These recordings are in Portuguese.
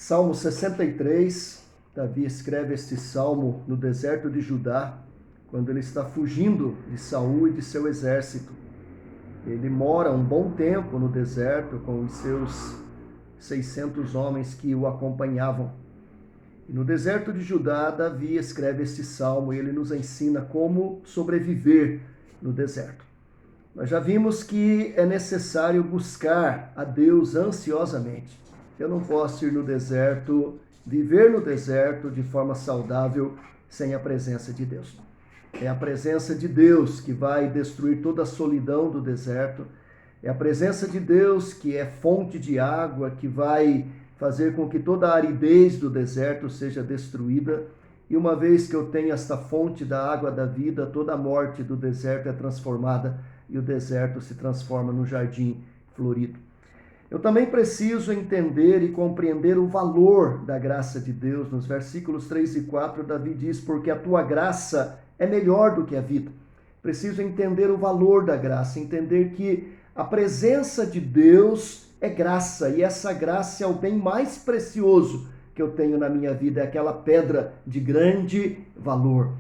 Salmo 63, Davi escreve este salmo no deserto de Judá, quando ele está fugindo de Saul e de seu exército. Ele mora um bom tempo no deserto com os seus 600 homens que o acompanhavam. E no deserto de Judá, Davi escreve este salmo e ele nos ensina como sobreviver no deserto. Nós já vimos que é necessário buscar a Deus ansiosamente. Eu não posso ir no deserto, viver no deserto de forma saudável sem a presença de Deus. É a presença de Deus que vai destruir toda a solidão do deserto. É a presença de Deus que é fonte de água, que vai fazer com que toda a aridez do deserto seja destruída. E uma vez que eu tenho esta fonte da água da vida, toda a morte do deserto é transformada e o deserto se transforma num jardim florido. Eu também preciso entender e compreender o valor da graça de Deus. Nos versículos 3 e 4, Davi diz, porque a tua graça é melhor do que a vida. Preciso entender o valor da graça, entender que a presença de Deus é graça, e essa graça é o bem mais precioso que eu tenho na minha vida, é aquela pedra de grande valor.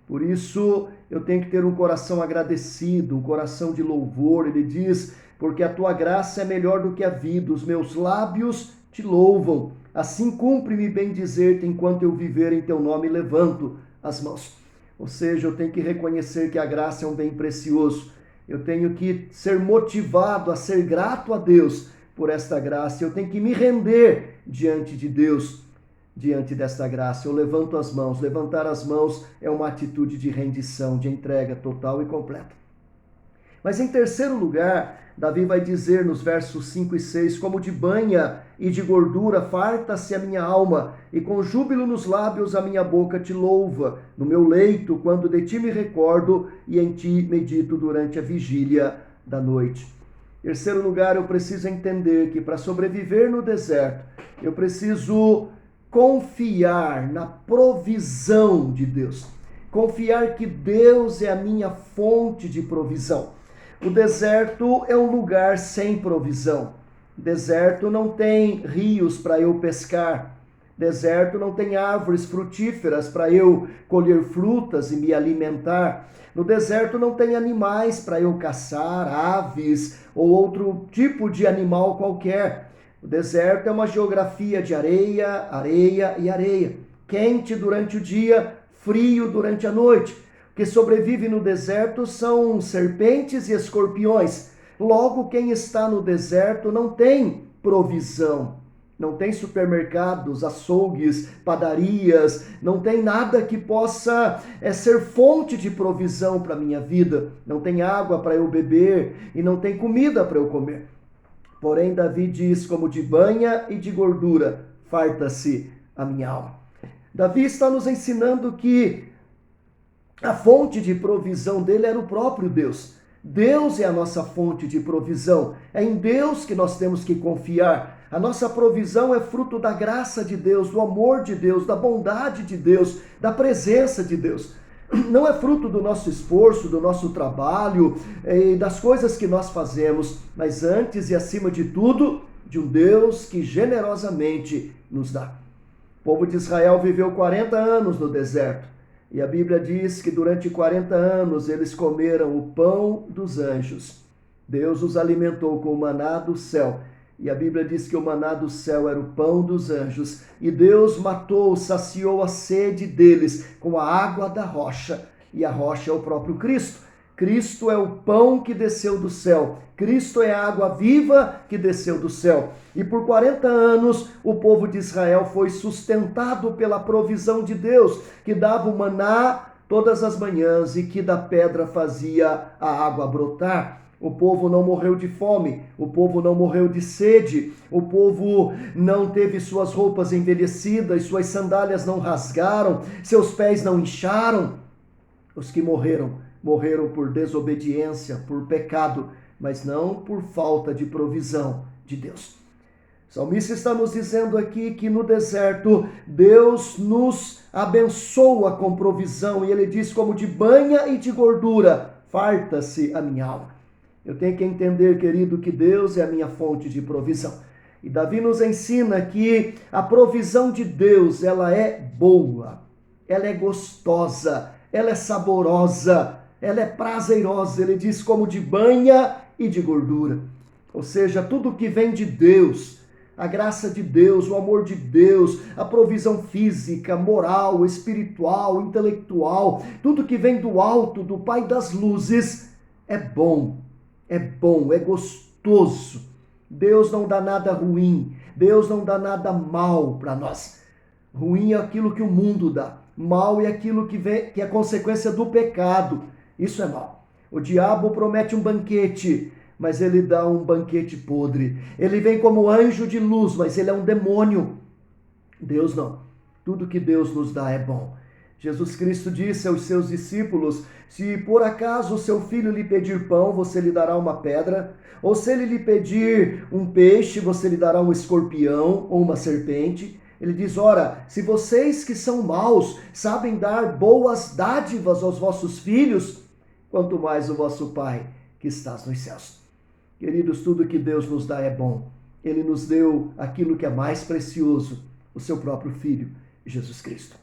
Por isso, eu tenho que ter um coração agradecido, um coração de louvor. Ele diz, porque a tua graça é melhor do que a vida, os meus lábios te louvam. Assim cumpre-me bem dizer-te, enquanto eu viver em teu nome, levanto as mãos. Ou seja, eu tenho que reconhecer que a graça é um bem precioso. Eu tenho que ser motivado a ser grato a Deus por esta graça. Eu tenho que me render diante de Deus, diante desta graça. Eu levanto as mãos. Levantar as mãos é uma atitude de rendição, de entrega total e completa. Mas em terceiro lugar, Davi vai dizer nos versos 5 e 6, como de banha e de gordura farta-se a minha alma, e com júbilo nos lábios a minha boca te louva, no meu leito, quando de ti me recordo, e em ti medito durante a vigília da noite. Em terceiro lugar, eu preciso entender que para sobreviver no deserto, eu preciso confiar na provisão de Deus. Confiar que Deus é a minha fonte de provisão. O deserto é um lugar sem provisão. Deserto não tem rios para eu pescar. Deserto não tem árvores frutíferas para eu colher frutas e me alimentar. No deserto não tem animais para eu caçar, aves ou outro tipo de animal qualquer. O deserto é uma geografia de areia, areia e areia. Quente durante o dia, frio durante a noite. O que sobrevive no deserto são serpentes e escorpiões. Logo, quem está no deserto não tem provisão. Não tem supermercados, açougues, padarias, não tem nada que possa ser fonte de provisão para a minha vida. Não tem água para eu beber e não tem comida para eu comer. Porém, Davi diz, como de banha e de gordura, farta-se a minha alma. Davi está nos ensinando que a fonte de provisão dele era o próprio Deus. Deus é a nossa fonte de provisão. É em Deus que nós temos que confiar. A nossa provisão é fruto da graça de Deus, do amor de Deus, da bondade de Deus, da presença de Deus. Não é fruto do nosso esforço, do nosso trabalho e das coisas que nós fazemos, mas antes e acima de tudo, de um Deus que generosamente nos dá. O povo de Israel viveu 40 anos no deserto. E a Bíblia diz que durante 40 anos eles comeram o pão dos anjos. Deus os alimentou com o maná do céu. E a Bíblia diz que o maná do céu era o pão dos anjos. E Deus matou, saciou a sede deles com a água da rocha. E a rocha é o próprio Cristo. Cristo é o pão que desceu do céu. Cristo é a água viva que desceu do céu. E por 40 anos o povo de Israel foi sustentado pela provisão de Deus, que dava o maná todas as manhãs e que da pedra fazia a água brotar. O povo não morreu de fome, o povo não morreu de sede, o povo não teve suas roupas envelhecidas, suas sandálias não rasgaram, seus pés não incharam. Os que morreram por desobediência, por pecado, mas não por falta de provisão de Deus. O salmista está nos dizendo aqui que no deserto Deus nos abençoa com provisão, e ele diz, como de banha e de gordura, farta-se a minha alma. Eu tenho que entender, querido, que Deus é a minha fonte de provisão. E Davi nos ensina que a provisão de Deus, ela é boa, ela é gostosa, ela é saborosa, ela é prazerosa. Ele diz como de banha e de gordura. Ou seja, tudo que vem de Deus, a graça de Deus, o amor de Deus, a provisão física, moral, espiritual, intelectual, tudo que vem do alto, do Pai das luzes, é bom, é gostoso. Deus não dá nada ruim, Deus não dá nada mal para nós. Ruim é aquilo que o mundo dá, mal é aquilo que é consequência do pecado. Isso é mal. O diabo promete um banquete, mas ele dá um banquete podre. Ele vem como anjo de luz, mas ele é um demônio. Deus não. Tudo que Deus nos dá é bom. Jesus Cristo disse aos seus discípulos: se por acaso o seu filho lhe pedir pão, você lhe dará uma pedra, ou se ele lhe pedir um peixe, você lhe dará um escorpião ou uma serpente. Ele diz: ora, se vocês que são maus sabem dar boas dádivas aos vossos filhos, quanto mais o vosso Pai que estás nos céus. Queridos, tudo que Deus nos dá é bom. Ele nos deu aquilo que é mais precioso, o seu próprio Filho, Jesus Cristo.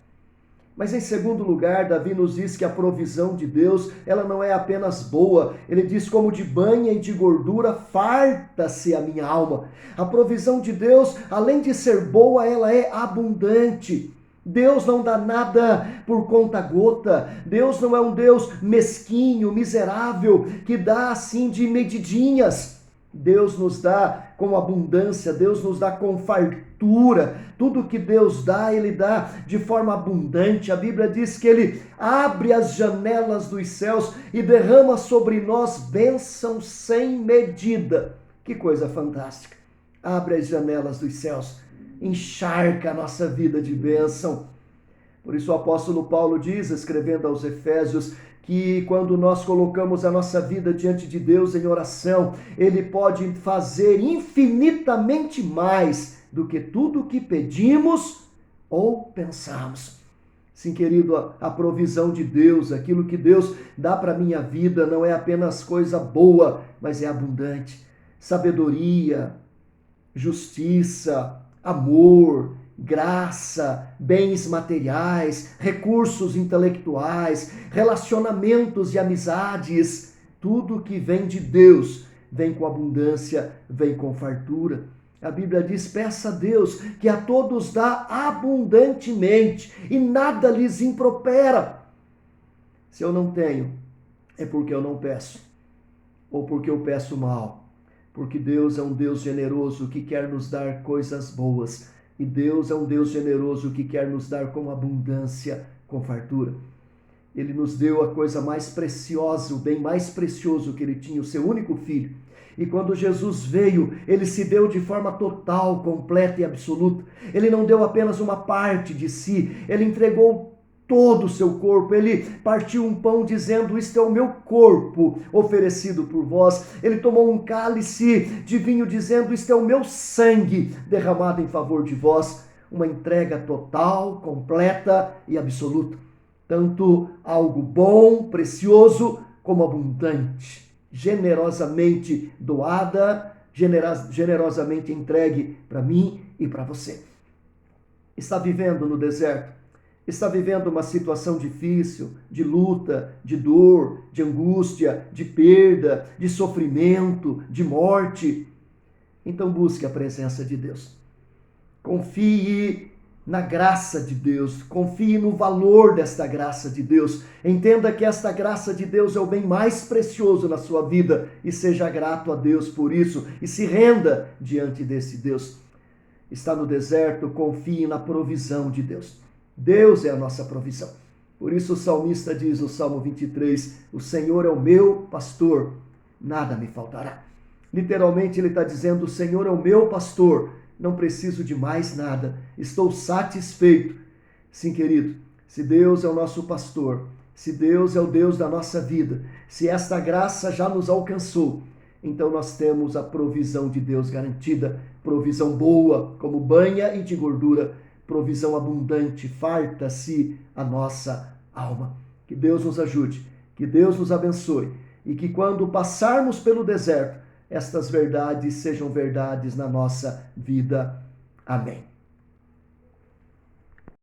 Mas em segundo lugar, Davi nos diz que a provisão de Deus, ela não é apenas boa. Ele diz: como de banha e de gordura, farta-se a minha alma. A provisão de Deus, além de ser boa, ela é abundante. Deus não dá nada por conta-gota. Deus não é um Deus mesquinho, miserável, que dá assim de medidinhas. Deus nos dá com abundância, Deus nos dá com fartura. Tudo que Deus dá, Ele dá de forma abundante. A Bíblia diz que Ele abre as janelas dos céus e derrama sobre nós bênçãos sem medida. Que coisa fantástica! Abre as janelas dos céus, encharca a nossa vida de bênção. Por isso o apóstolo Paulo diz, escrevendo aos Efésios, que quando nós colocamos a nossa vida diante de Deus em oração, Ele pode fazer infinitamente mais do que tudo o que pedimos ou pensamos. Sim, querido, a provisão de Deus, aquilo que Deus dá para a minha vida, não é apenas coisa boa, mas é abundante. Sabedoria, justiça, amor, graça, bens materiais, recursos intelectuais, relacionamentos e amizades, tudo que vem de Deus vem com abundância, vem com fartura. A Bíblia diz: peça a Deus que a todos dá abundantemente e nada lhes impropera. Se eu não tenho, é porque eu não peço, ou porque eu peço mal, porque Deus é um Deus generoso que quer nos dar coisas boas. E Deus é um Deus generoso que quer nos dar com abundância, com fartura. Ele nos deu a coisa mais preciosa, o bem mais precioso que Ele tinha, o seu único Filho. E quando Jesus veio, Ele se deu de forma total, completa e absoluta. Ele não deu apenas uma parte de si, Ele entregou todo o seu corpo. Ele partiu um pão dizendo: isto é o meu corpo oferecido por vós. Ele tomou um cálice de vinho dizendo: isto é o meu sangue derramado em favor de vós. Uma entrega total, completa e absoluta. Tanto algo bom, precioso, como abundante, generosamente doada, generosamente entregue para mim e para você. Está vivendo no deserto? Está vivendo uma situação difícil, de luta, de dor, de angústia, de perda, de sofrimento, de morte? Então busque a presença de Deus. Confie na graça de Deus, confie no valor desta graça de Deus. Entenda que esta graça de Deus é o bem mais precioso na sua vida e seja grato a Deus por isso e se renda diante desse Deus. Está no deserto, confie na provisão de Deus. Deus é a nossa provisão. Por isso o salmista diz no Salmo 23, o Senhor é o meu pastor, nada me faltará. Literalmente ele está dizendo, o Senhor é o meu pastor, não preciso de mais nada, estou satisfeito. Sim, querido, se Deus é o nosso pastor, se Deus é o Deus da nossa vida, se esta graça já nos alcançou, então nós temos a provisão de Deus garantida, provisão boa, como banha e de gordura, provisão abundante, farta-se a nossa alma. Que Deus nos ajude, que Deus nos abençoe e que quando passarmos pelo deserto, estas verdades sejam verdades na nossa vida. Amém.